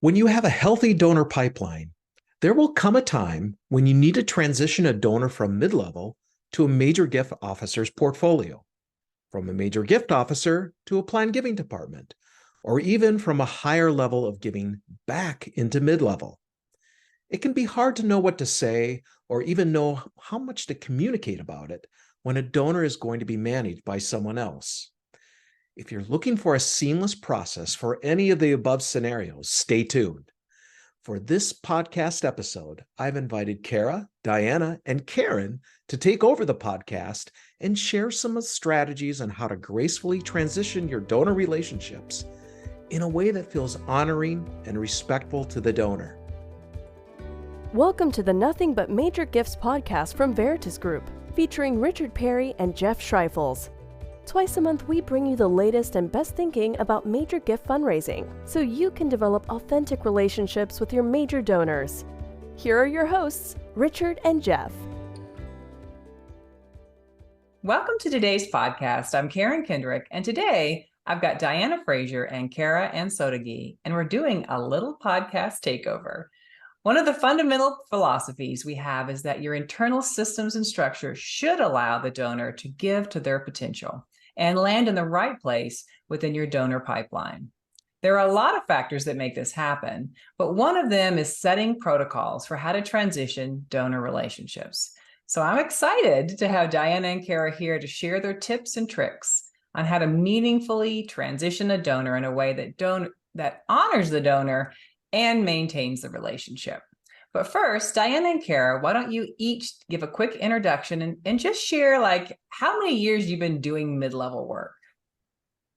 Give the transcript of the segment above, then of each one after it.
When you have a healthy donor pipeline, there will come a time when you need to transition a donor from mid-level to a major gift officer's portfolio, from a major gift officer to a planned giving department, or even from a higher level of giving back into mid-level. It can be hard to know what to say or even know how much to communicate about it when a donor is going to be managed by someone else. If you're looking for a seamless process for any of the above scenarios, stay tuned. For this podcast episode, I've invited Kara, Diana, and Karen to take over the podcast and share some of the strategies on how to gracefully transition your donor relationships in a way that feels honoring and respectful to the donor. Welcome to the Nothing But Major Gifts podcast from Veritas Group, featuring Richard Perry and Jeff Schreifels. Twice a month, we bring you the latest and best thinking about major gift fundraising, so you can develop authentic relationships with your major donors. Here are your hosts, Richard and Jeff. Welcome to today's podcast. I'm Karen Kendrick, and today I've got Diana Frazier and Kara Ansotegui, and we're doing a little podcast takeover. One of the fundamental philosophies we have is that your internal systems and structure should allow the donor to give to their potential and land in the right place within your donor pipeline. There are a lot of factors that make this happen, but one of them is setting protocols for how to transition donor relationships. So I'm excited to have Diana and Kara here to share their tips and tricks on how to meaningfully transition a donor in a way that honors the donor and maintains the relationship. But first, Diana and Kara, why don't you each give a quick introduction and just share how many years you've been doing mid-level work?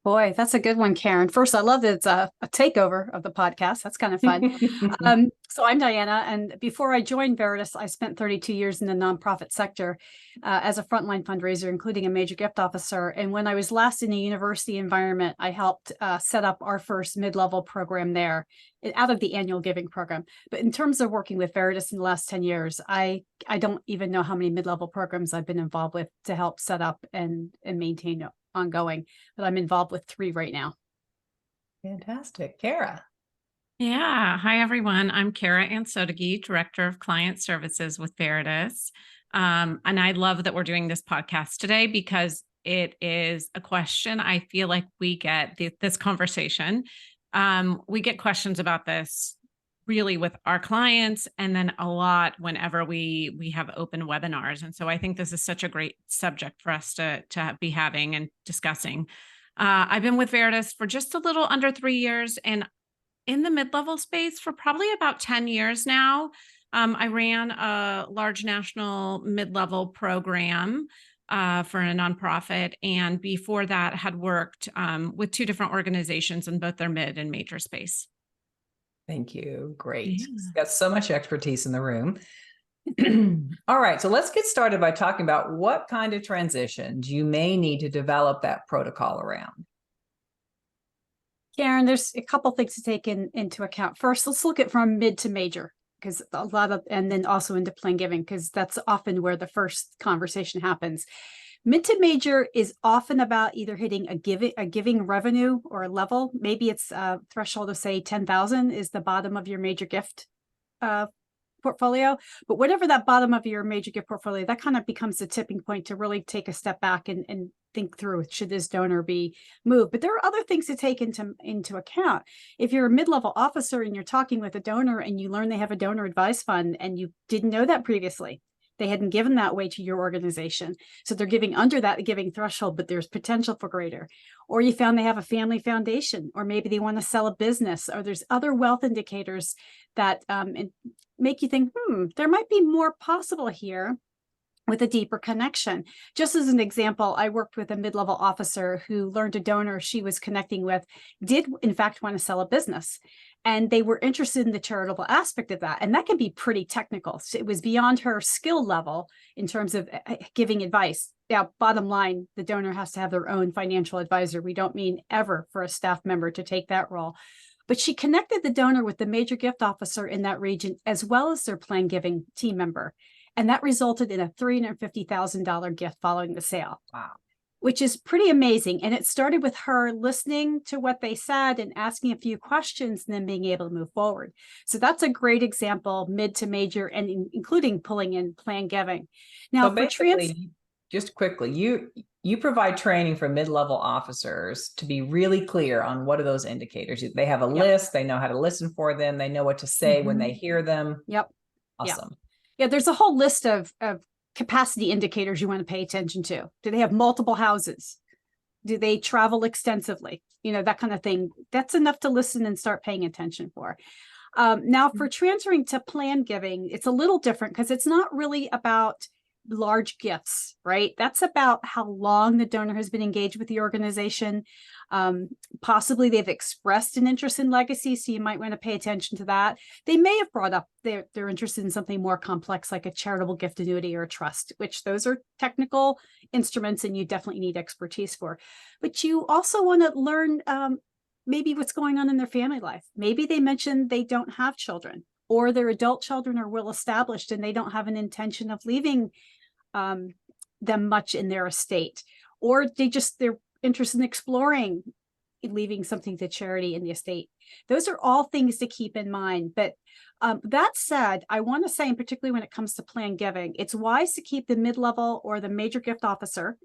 Boy, that's a good one, Karen. First, I love that it's a takeover of the podcast. That's kind of fun. So I'm Diana, and before I joined Veritas, I spent 32 years in the nonprofit sector as a frontline fundraiser, including a major gift officer. And when I was last in a university environment, I helped set up our first mid-level program there out of the annual giving program. But in terms of working with Veritas in the last 10 years, I don't even know how many mid-level programs I've been involved with to help set up and maintain ongoing, but I'm involved with 3 right now. Fantastic. Kara. Yeah. Hi, everyone. I'm Kara Ansotegui, Director of Client Services with Veritas. And I love that we're doing this podcast today because it is a question I feel like we get this conversation. We get questions about this really with our clients, and then a lot whenever we have open webinars. And so I think this is such a great subject for us to be having and discussing. I've been with Veritas for just a little under 3 years, and in the mid-level space for probably about 10 years now. I ran a large national mid-level program for a nonprofit, and before that had worked with 2 different organizations in both their mid and major space. Thank you. Great. Yeah. Got so much expertise in the room. All right. So let's get started by talking about what kind of transitions you may need to develop that protocol around. Karen, there's a couple things to take into account. First, let's look at from mid to major, because and then also into planned giving, because that's often where the first conversation happens. Mid to major is often about either hitting a giving revenue or a level. Maybe it's a threshold of, say, 10,000 is the bottom of your major gift portfolio. But whatever that bottom of your major gift portfolio, that kind of becomes the tipping point to really take a step back and think through, should this donor be moved? But there are other things to take into account. If you're a mid-level officer and you're talking with a donor and you learn they have a donor advised fund and you didn't know that previously, they hadn't given that way to your organization. So they're giving under that giving threshold, but there's potential for greater. Or you found they have a family foundation, or maybe they want to sell a business, or there's other wealth indicators that make you think, there might be more possible here with a deeper connection. Just as an example, I worked with a mid-level officer who learned a donor she was connecting with did in fact want to sell a business. And they were interested in the charitable aspect of that. And that can be pretty technical. So it was beyond her skill level in terms of giving advice. Now, bottom line, the donor has to have their own financial advisor. We don't mean ever for a staff member to take that role. But she connected the donor with the major gift officer in that region, as well as their planned giving team member. And that resulted in a $350,000 gift following the sale. Wow. which is pretty amazing. And it started with her listening to what they said and asking a few questions and then being able to move forward. So that's a great example, mid to major, and including pulling in plan giving. Now, So basically, just quickly, you provide training for mid-level officers to be really clear on what are those indicators. They have a list, they know how to listen for them, they know what to say when they hear them. Yep. Awesome. Yeah, there's a whole list of capacity indicators you want to pay attention to. Do they have multiple houses? Do they travel extensively? You know, that kind of thing. That's enough to listen and start paying attention for. Now, for transferring to plan giving, it's a little different because it's not really about large gifts, right? That's about how long the donor has been engaged with the organization. Possibly they've expressed an interest in legacy, so you might want to pay attention to that. They may have brought up their interest in something more complex, like a charitable gift annuity or a trust, which those are technical instruments and you definitely need expertise for. But you also want to learn maybe what's going on in their family life. Maybe they mentioned they don't have children, or their adult children are well established and they don't have an intention of leaving them much in their estate, or they're interested in exploring leaving something to charity in the estate. Those are all things to keep in mind. But that said, I want to say, and particularly when it comes to plan giving, it's wise to keep the mid-level or the major gift officer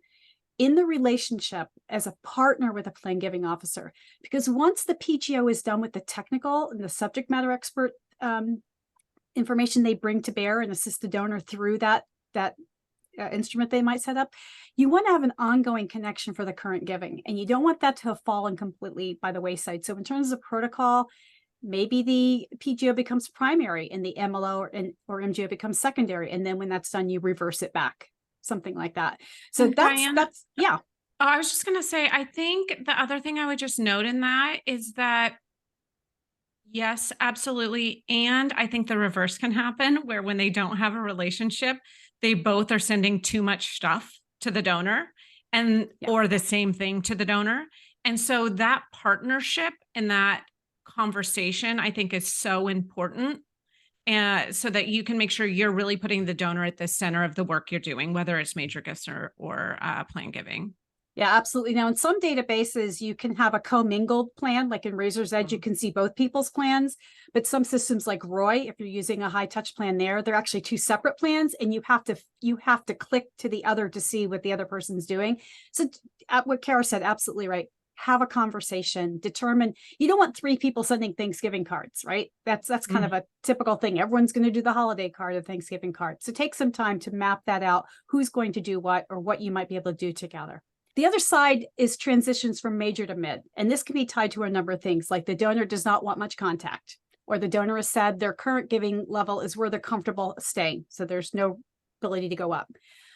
in the relationship as a partner with a plan giving officer, because once the PGO is done with the technical and the subject matter expert information they bring to bear and assist the donor through that instrument they might set up, you want to have an ongoing connection for the current giving, and you don't want that to have fallen completely by the wayside. So in terms of protocol, maybe the PGO becomes primary and the MLO or MGO becomes secondary, and then when that's done, you reverse it back, something like that. So that's yeah. Oh, I was just going to say, I think the other thing I would just note in that is that yes, absolutely. And I think the reverse can happen, where when they don't have a relationship, they both are sending too much stuff to the donor or the same thing to the donor. And so that partnership and that conversation, I think, is so important. So that you can make sure you're really putting the donor at the center of the work you're doing, whether it's major gifts or plan giving. Yeah, absolutely. Now, in some databases, you can have a commingled plan, like in Razor's Edge, you can see both people's plans. But some systems like Roy, if you're using a high touch plan there, they're actually two separate plans, and you have to click to the other to see what the other person's doing. So what Kara said, absolutely right. Have a conversation, determine, you don't want three people sending Thanksgiving cards, right? That's kind of a typical thing. Everyone's going to do the holiday card or Thanksgiving card. So take some time to map that out, who's going to do what, or what you might be able to do together. The other side is transitions from major to mid. And this can be tied to a number of things, like the donor does not want much contact, or the donor has said their current giving level is where they're comfortable staying, so there's no ability to go up.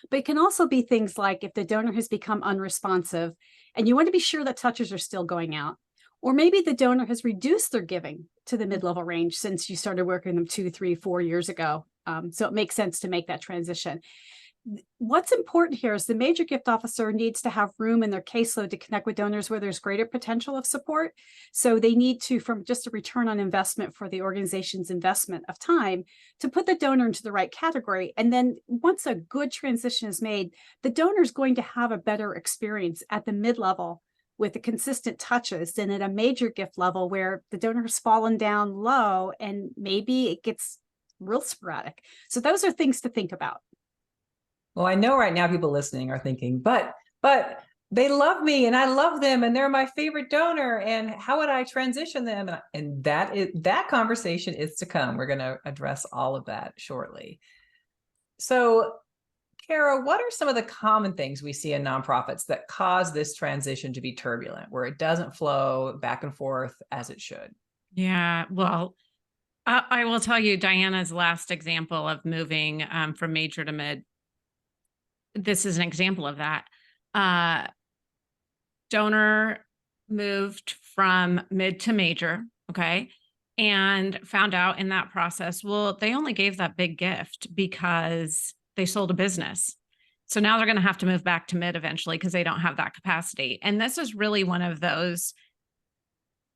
But it can also be things like if the donor has become unresponsive and you want to be sure that touches are still going out, or maybe the donor has reduced their giving to the mid-level range since you started working them 2, 3, 4 years ago. So it makes sense to make that transition. What's important here is the major gift officer needs to have room in their caseload to connect with donors where there's greater potential of support. So they need to, from just a return on investment for the organization's investment of time, to put the donor into the right category. And then once a good transition is made, the donor is going to have a better experience at the mid-level with the consistent touches than at a major gift level where the donor has fallen down low and maybe it gets real sporadic. So those are things to think about. Well, I know right now people listening are thinking, but they love me and I love them and they're my favorite donor, and how would I transition them? And that conversation is to come. We're going to address all of that shortly. So, Kara, what are some of the common things we see in nonprofits that cause this transition to be turbulent, where it doesn't flow back and forth as it should? Yeah, well, I will tell you, Diana's last example of moving from major to mid, this is an example of that. Donor moved from mid to major, okay, and found out in that process, well, they only gave that big gift because they sold a business. So now they're going to have to move back to mid eventually because they don't have that capacity. And this is really one of those,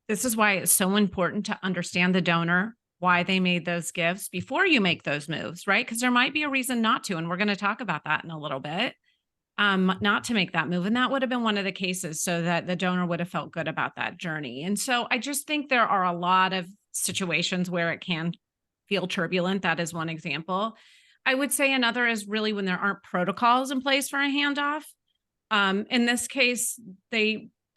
this is why it's so important to understand the donor, why they made those gifts before you make those moves, right? Because there might be a reason not to, and we're going to talk about that in a little bit. not to make that move. And that would have been one of the cases so that the donor would have felt good about that journey. And so I just think there are a lot of situations where it can feel turbulent. That is one example. I would say another is really when there aren't protocols in place for a handoff. In this case,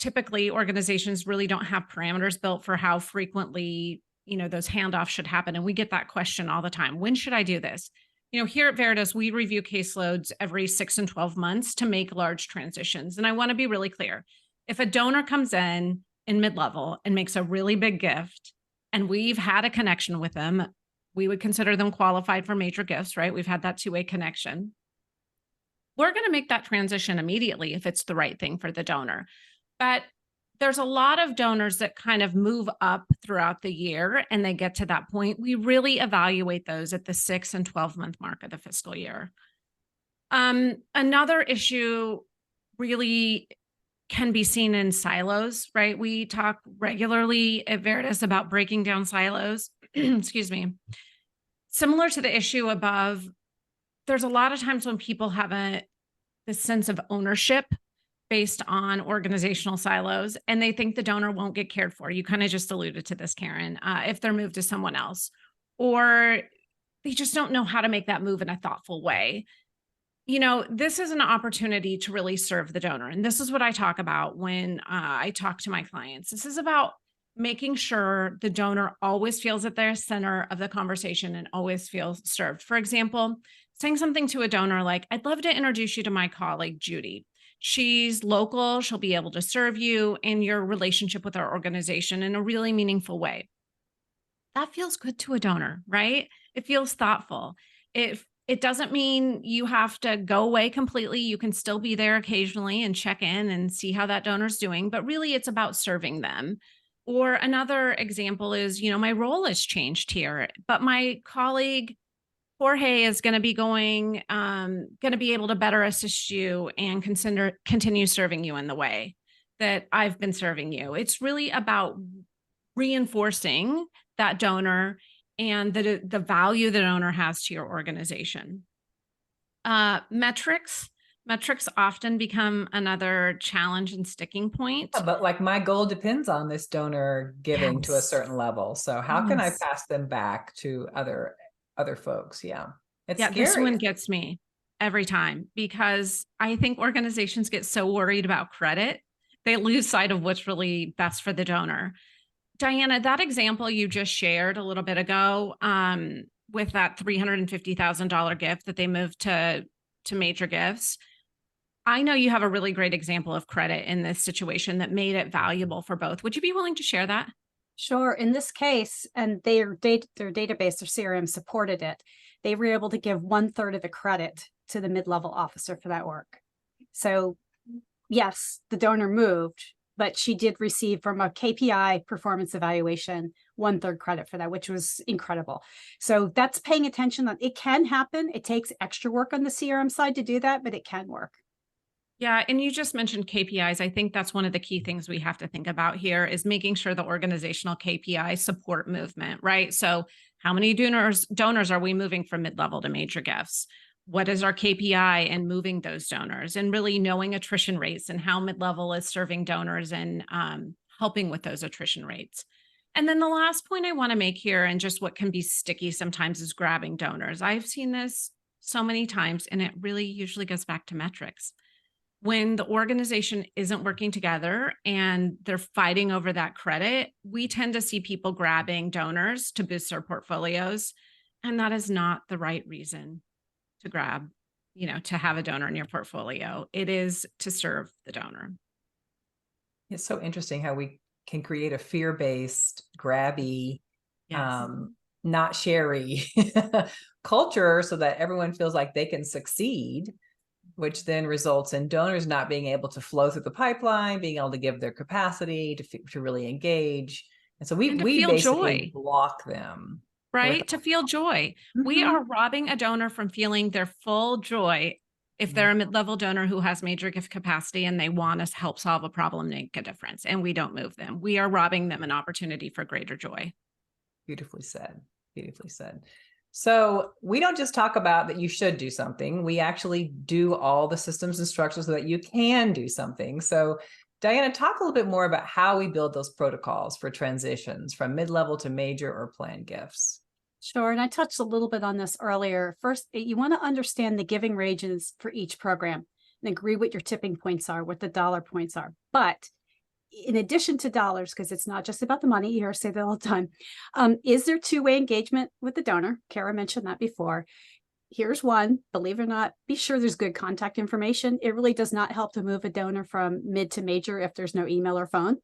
organizations really don't have parameters built for how frequently, those handoffs should happen. And we get that question all the time. When should I do this? Here at Veritas, we review caseloads every 6 and 12 months to make large transitions. And I want to be really clear. If a donor comes in mid-level and makes a really big gift, and we've had a connection with them, we would consider them qualified for major gifts, right? We've had that two-way connection. We're going to make that transition immediately if it's the right thing for the donor. But there's a lot of donors that kind of move up throughout the year and they get to that point. We really evaluate those at the 6 and 12-month mark of the fiscal year. Another issue really can be seen in silos, right? We talk regularly at Veritas about breaking down silos. Excuse me. Similar to the issue above, there's a lot of times when people have this sense of ownership based on organizational silos, and they think the donor won't get cared for. You kind of just alluded to this, Karen, if they're moved to someone else, or they just don't know how to make that move in a thoughtful way. This is an opportunity to really serve the donor. And this is what I talk about when I talk to my clients. This is about making sure the donor always feels at their center of the conversation and always feels served. For example, saying something to a donor like, I'd love to introduce you to my colleague, Judy. She's local. She'll be able to serve you in your relationship with our organization in a really meaningful way. That feels good to a donor, right? It feels thoughtful. It doesn't mean you have to go away completely. You can still be there occasionally and check in and see how that donor's doing, but really it's about serving them. Or another example is, my role has changed here, but my colleague Jorge is going to be able to better assist you and continue serving you in the way that I've been serving you. It's really about reinforcing that donor and the value the donor has to your organization. Metrics often become another challenge and sticking point. Yeah, but like my goal depends on this donor giving to a certain level. So how can I pass them back to other folks? Yeah. It's scary. This one gets me every time because I think organizations get so worried about credit, they lose sight of what's really best for the donor. Diana, that example you just shared a little bit ago with that $350,000 gift that they moved to major gifts, I know you have a really great example of credit in this situation that made it valuable for both. Would you be willing to share that? Sure. In this case, and their database, their CRM supported it, they were able to give 1/3 of the credit to the mid-level officer for that work. So yes, the donor moved, but she did receive from a KPI performance evaluation 1/3 credit for that, which was incredible. So that's paying attention that it can happen. It takes extra work on the CRM side to do that, but it can work. Yeah. And you just mentioned KPIs. I think that's one of the key things we have to think about here is making sure the organizational KPIs support movement, right? So how many donors are we moving from mid-level to major gifts? What is our KPI in moving those donors, and really knowing attrition rates and how mid-level is serving donors and helping with those attrition rates. And then the last point I want to make here, and just what can be sticky sometimes, is grabbing donors. I've seen this so many times, and it really usually goes back to metrics. When the organization isn't working together and they're fighting over that credit, we tend to see people grabbing donors to boost their portfolios. And that is not the right reason to grab, to have a donor in your portfolio. It is to serve the donor. It's so interesting how we can create a fear-based, grabby, not sharey culture so that everyone feels like they can succeed, which then results in donors not being able to flow through the pipeline, being able to give their capacity to really engage. And so we basically joy. Block them. Right? To feel joy. Mm-hmm. We are robbing a donor from feeling their full joy if they're a mid-level donor who has major gift capacity and they want us to help solve a problem, make a difference, and we don't move them. We are robbing them an opportunity for greater joy. Beautifully said. Beautifully said. So we don't just talk about that you should do something. We actually do all the systems and structures so that you can do something. So Diana, talk a little bit more about how we build those protocols for transitions from mid-level to major or planned gifts. Sure. And I touched a little bit on this earlier. First, you want to understand the giving ranges for each program and agree what your tipping points are, what the dollar points are. But in addition to dollars, because it's not just about the money, you hear us say that all the time, is there two-way engagement with the donor? Kara mentioned that before. Here's one, believe it or not, be sure there's good contact information. It really does not help to move a donor from mid to major if there's no email or phone.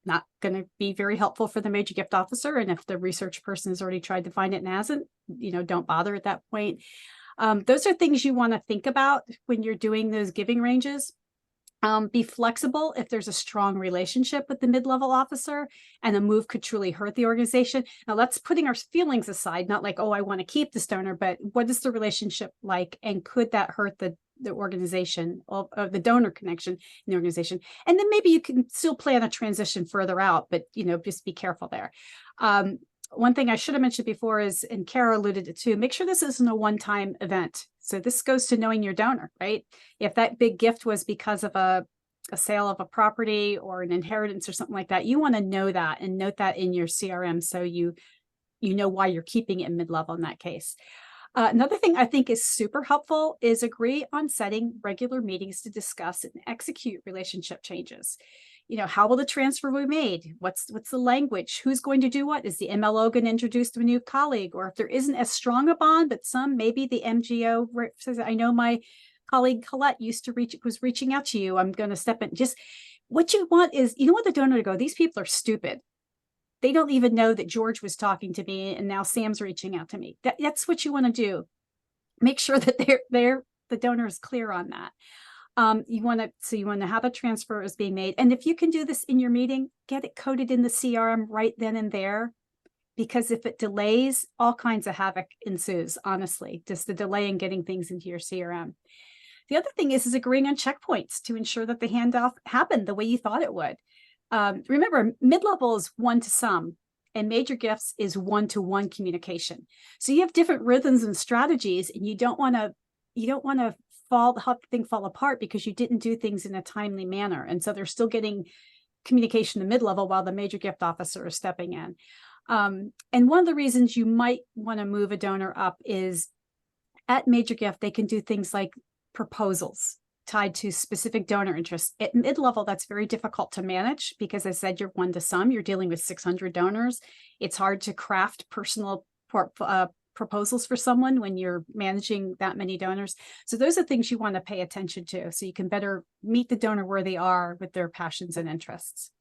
Not going to be very helpful for the major gift officer. And if the research person has already tried to find it and hasn't, don't bother at that point. Those are things you want to think about when you're doing those giving ranges. Be flexible if there's a strong relationship with the mid-level officer and a move could truly hurt the organization. Now, that's putting our feelings aside, not like, oh, I want to keep this donor, but what is the relationship like? And could that hurt the organization or the donor connection in the organization? And then maybe you can still plan a transition further out, but, just be careful there. One thing I should have mentioned before is, and Kara alluded to too, make sure this isn't a one-time event. So this goes to knowing your donor, right? If that big gift was because of a sale of a property or an inheritance or something like that, you want to know that and note that in your CRM so you know why you're keeping it mid-level in that case. Another thing I think is super helpful is agree on setting regular meetings to discuss and execute relationship changes. How will the transfer be made? What's the language? Who's going to do what? Is the MLO going to introduce to a new colleague? Or if there isn't as strong a bond, but maybe the MGO says, I know my colleague Colette was reaching out to you. I'm going to step in. Just what you want is, you want the donor to go, these people are stupid. They don't even know that George was talking to me and now Sam's reaching out to me. That's what you want to do. Make sure that the donor is clear on that. You want to have a transfer is being made. And if you can do this in your meeting, get it coded in the CRM right then and there, because if it delays, all kinds of havoc ensues, honestly, just the delay in getting things into your CRM. The other thing is agreeing on checkpoints to ensure that the handoff happened the way you thought it would. Remember, mid-level is one to some and major gifts is one-to-one communication. So you have different rhythms and strategies, and you don't want to help things fall apart because you didn't do things in a timely manner. And so they're still getting communication to mid-level while the major gift officer is stepping in. And one of the reasons you might want to move a donor up is at major gift, they can do things like proposals tied to specific donor interests. At mid-level, that's very difficult to manage because, as I said, you're one to some, you're dealing with 600 donors. It's hard to craft personal proposals for someone when you're managing that many donors. So those are things you want to pay attention to so you can better meet the donor where they are with their passions and interests.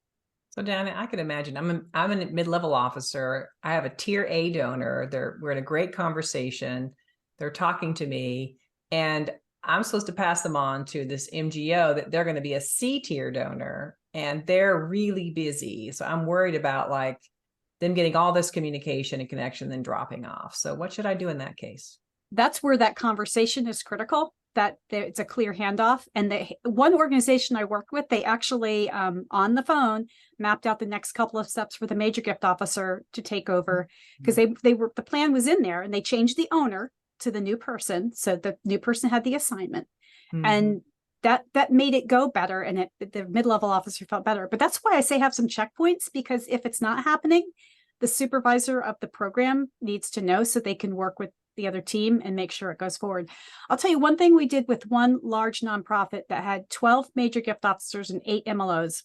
So Diana, I could imagine I'm a mid-level officer. I have a tier A donor. We're in a great conversation. They're talking to me, and I'm supposed to pass them on to this MGO that they're going to be a C tier donor, and they're really busy. So I'm worried about them getting all this communication and connection, then dropping off. So what should I do in that case? That's where that conversation is critical, that it's a clear handoff. And one organization I worked with, they actually on the phone mapped out the next couple of steps for the major gift officer to take over, because the plan was in there, and they changed the owner to the new person. So the new person had the assignment, and that made it go better, and the mid-level officer felt better. But that's why I say have some checkpoints, because if it's not happening, the supervisor of the program needs to know so they can work with the other team and make sure it goes forward. I'll tell you one thing we did with one large nonprofit that had 12 major gift officers and 8 MLOs.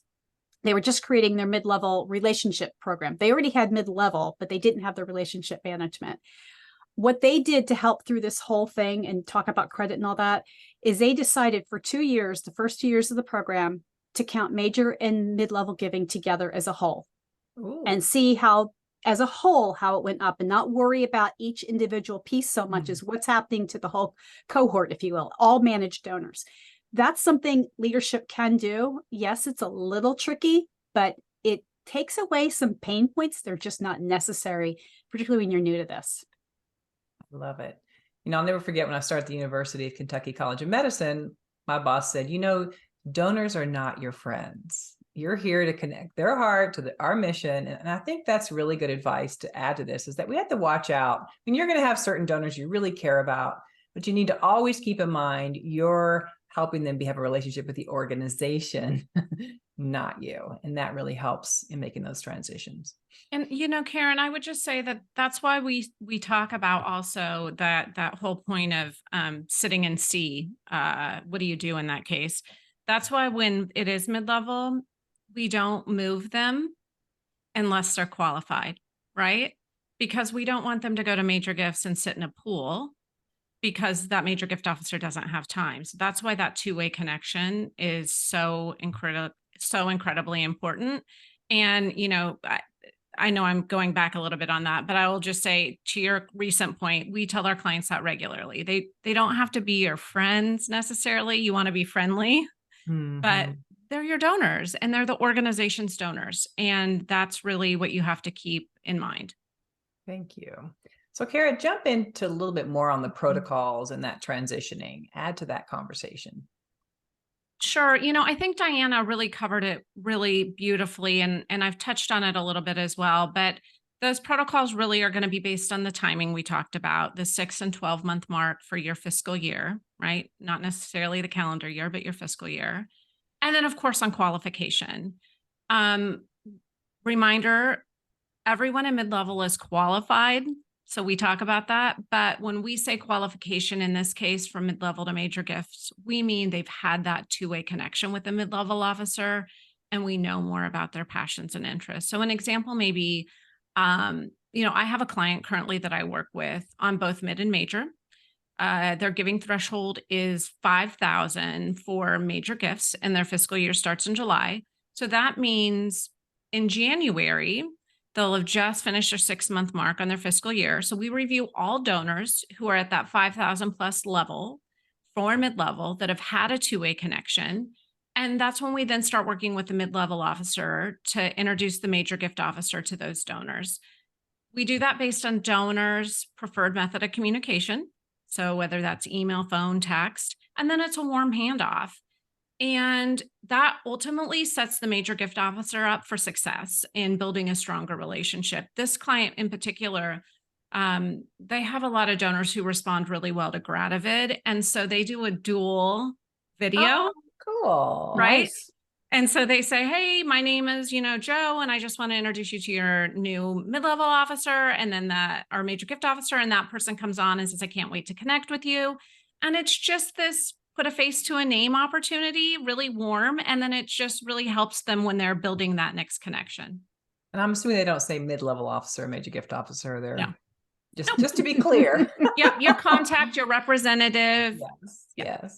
They were just creating their mid-level relationship program. They already had mid-level, but they didn't have the relationship management. What they did to help through this whole thing and talk about credit and all that is they decided for 2 years, the first 2 years of the program, to count major and mid-level giving together as a whole. Ooh. And see how, as a whole, how it went up, and not worry about each individual piece so much as what's happening to the whole cohort, if you will, all managed donors. That's something leadership can do. Yes, it's a little tricky, but it takes away some pain points. They're just not necessary, particularly when you're new to this. Love it. I'll never forget when I started at the University of Kentucky College of Medicine, my boss said, donors are not your friends. you're here to connect their heart to our mission. And I think that's really good advice to add to this, is that we have to watch out. I mean, you're going to have certain donors you really care about, but you need to always keep in mind you're helping them have a relationship with the organization, not you. And that really helps in making those transitions. And, Karen, I would just say that that's why we talk about also that whole point of sitting and see, what do you do in that case? That's why when it is mid-level, we don't move them unless they're qualified, right? Because we don't want them to go to major gifts and sit in a pool, because that major gift officer doesn't have time. So that's why that two-way connection is so incredibly important. And, I know I'm going back a little bit on that, but I will just say, to your recent point, we tell our clients that regularly. They don't have to be your friends necessarily. You want to be friendly, but they're your donors and they're the organization's donors. And that's really what you have to keep in mind. Thank you. So Kara, jump into a little bit more on the protocols and that transitioning. Add to that conversation. Sure. I think Diana really covered it really beautifully, and I've touched on it a little bit as well, but those protocols really are going to be based on the timing we talked about, the 6 and 12 month mark for your fiscal year, right? Not necessarily the calendar year, but your fiscal year. And then of course on qualification. Reminder, everyone in mid-level is qualified. So we talk about that, but when we say qualification in this case from mid-level to major gifts, we mean they've had that two-way connection with the mid-level officer and we know more about their passions and interests. So an example may be, I have a client currently that I work with on both mid and major. Their giving threshold is $5,000 for major gifts and their fiscal year starts in July. So that means in January, they'll have just finished their 6 month mark on their fiscal year. So we review all donors who are at that 5,000 plus level for mid-level that have had a two-way connection. And that's when we then start working with the mid-level officer to introduce the major gift officer to those donors. We do that based on donors' preferred method of communication. So whether that's email, phone, text, and then it's a warm handoff. And that ultimately sets the major gift officer up for success in building a stronger relationship. This client in particular, they have a lot of donors who respond really well to Grativid. And so they do a dual video. Oh, cool. Right. Nice. And so they say, hey, my name is, Joe, and I just want to introduce you to your new mid-level officer. And then our major gift officer, and that person comes on and says, I can't wait to connect with you. And it's just this put a face to a name opportunity, really warm. And then it just really helps them when they're building that next connection. And I'm assuming they don't say mid-level officer, major gift officer. They're No. just to be clear. Yep. Your contact, your representative. Yes. Yep.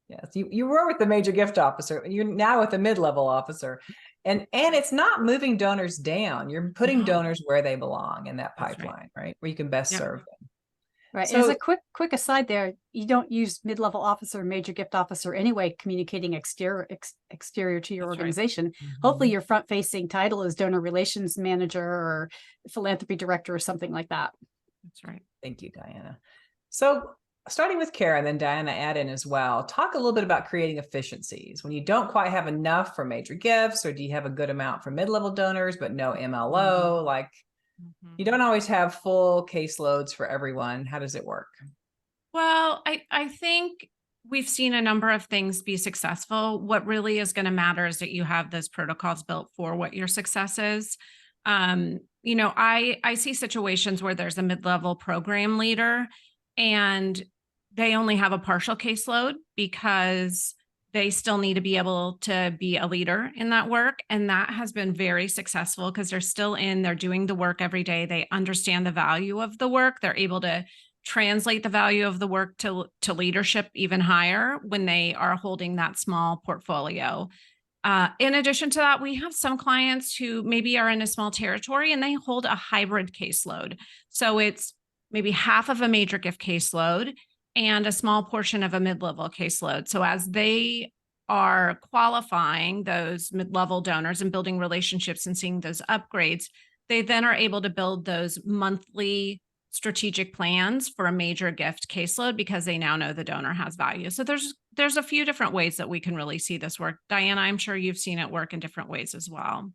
Yes. You were with the major gift officer and you're now with the mid-level officer. And it's not moving donors down. You're putting donors where they belong in that pipeline, right? Where you can best serve them. Right. So, As a quick aside there, you don't use mid-level officer, major gift officer anyway, communicating exterior to your organization. Right. Hopefully your front-facing title is donor relations manager or philanthropy director or something like that. That's right. Thank you, Diana. So starting with Kara and then Diana add in as well, talk a little bit about creating efficiencies. When you don't quite have enough for major gifts, or do you have a good amount for mid-level donors, but no MLO, like you don't always have full caseloads for everyone. How does it work? Well, I think we've seen a number of things be successful. What really is going to matter is that you have those protocols built for what your success is. I see situations where there's a mid-level program leader and they only have a partial caseload because they still need to be able to be a leader in that work. And that has been very successful because they're doing the work every day. They understand the value of the work. They're able to translate the value of the work to leadership even higher when they are holding that small portfolio. In addition to that, we have some clients who maybe are in a small territory and they hold a hybrid caseload. So it's maybe half of a major gift caseload and a small portion of a mid-level caseload. So as they are qualifying those mid-level donors and building relationships and seeing those upgrades, they then are able to build those monthly strategic plans for a major gift caseload because they now know the donor has value. So there's there's a few different ways that we can really see this work. Diana, I'm sure you've seen it work in different ways as well.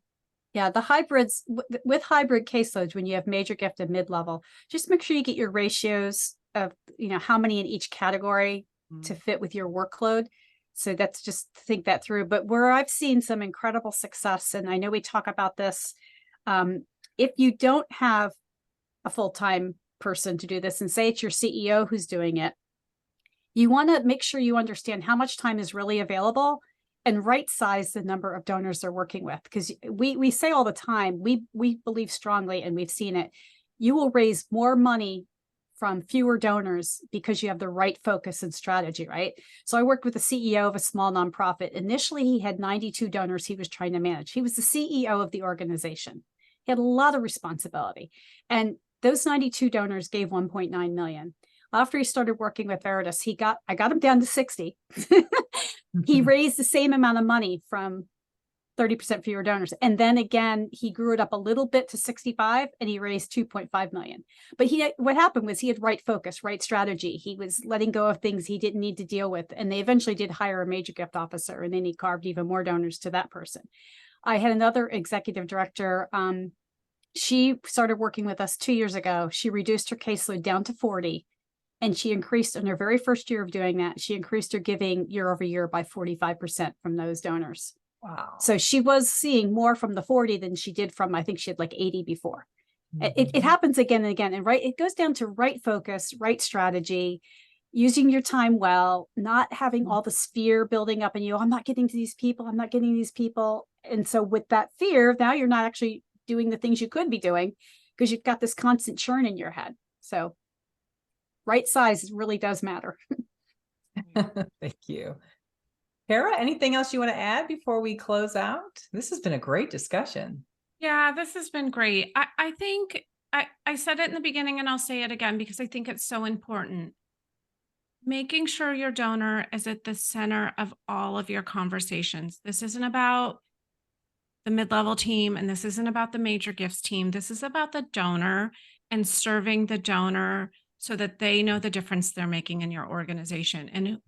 Yeah, the hybrids with hybrid caseloads, when you have major gift and mid-level, just make sure you get your ratios of, how many in each category to fit with your workload. So that's just think that through. But where I've seen some incredible success, and I know we talk about this, if you don't have a full-time person to do this, and say it's your CEO who's doing it, you want to make sure you understand how much time is really available and right size the number of donors they're working with. Because we say all the time, we believe strongly, and we've seen it, you will raise more money from fewer donors because you have the right focus and strategy, right? So I worked with the CEO of a small nonprofit. Initially, he had 92 donors he was trying to manage. He was the CEO of the organization. He had a lot of responsibility. And those 92 donors gave 1.9 million. After he started working with Veritas, I got him down to 60. He raised the same amount of money from 30% fewer donors. And then again, he grew it up a little bit to 65 and he raised 2.5 million. But what happened was he had right focus, right strategy. He was letting go of things he didn't need to deal with. And they eventually did hire a major gift officer, and then he carved even more donors to that person. I had another executive director. She started working with us 2 years ago. She reduced her caseload down to 40. And she increased, in her very first year of doing that, she increased her giving year over year by 45% from those donors. Wow. So she was seeing more from the 40 than she did from, I think she had like 80 before. It happens again and again. And it goes down to right focus, right strategy, using your time well, not having all this fear building up in you. I'm not getting to these people. I'm not getting these people. And so with that fear, now you're not actually doing the things you could be doing because you've got this constant churn in your head. So right size really does matter. Thank you. Kara, anything else you want to add before we close out? This has been a great discussion. Yeah, this has been great. I think I said it in the beginning and I'll say it again because I think it's so important. Making sure your donor is at the center of all of your conversations. This isn't about the mid-level team, and this isn't about the major gifts team. This is about the donor and serving the donor so that they know the difference they're making in your organization, and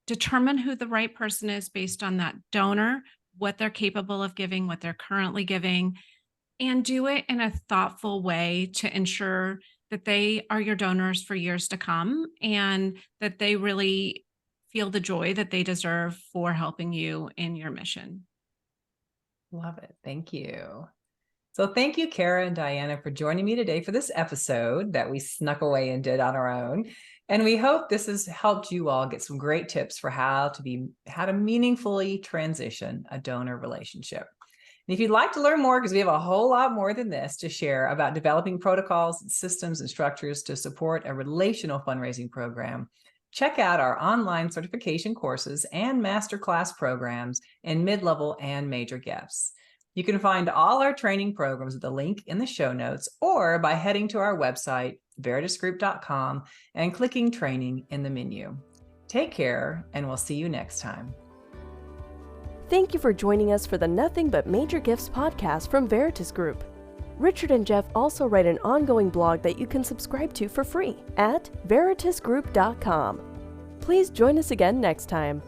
determine who the right person is based on that donor, what they're capable of giving, what they're currently giving, and do it in a thoughtful way to ensure that they are your donors for years to come and that they really feel the joy that they deserve for helping you in your mission. Love it. Thank you. So thank you, Kara and Diana, for joining me today for this episode that we snuck away and did on our own. And we hope this has helped you all get some great tips for how to meaningfully transition a donor relationship. And if you'd like to learn more, because we have a whole lot more than this to share about developing protocols, systems, and structures to support a relational fundraising program, check out our online certification courses and masterclass programs in mid-level and major gifts. You can find all our training programs with the link in the show notes or by heading to our website, veritasgroup.com, and clicking training in the menu. Take care, and we'll see you next time. Thank you for joining us for the Nothing But Major Gifts podcast from Veritas Group. Richard and Jeff also write an ongoing blog that you can subscribe to for free at veritasgroup.com. Please join us again next time.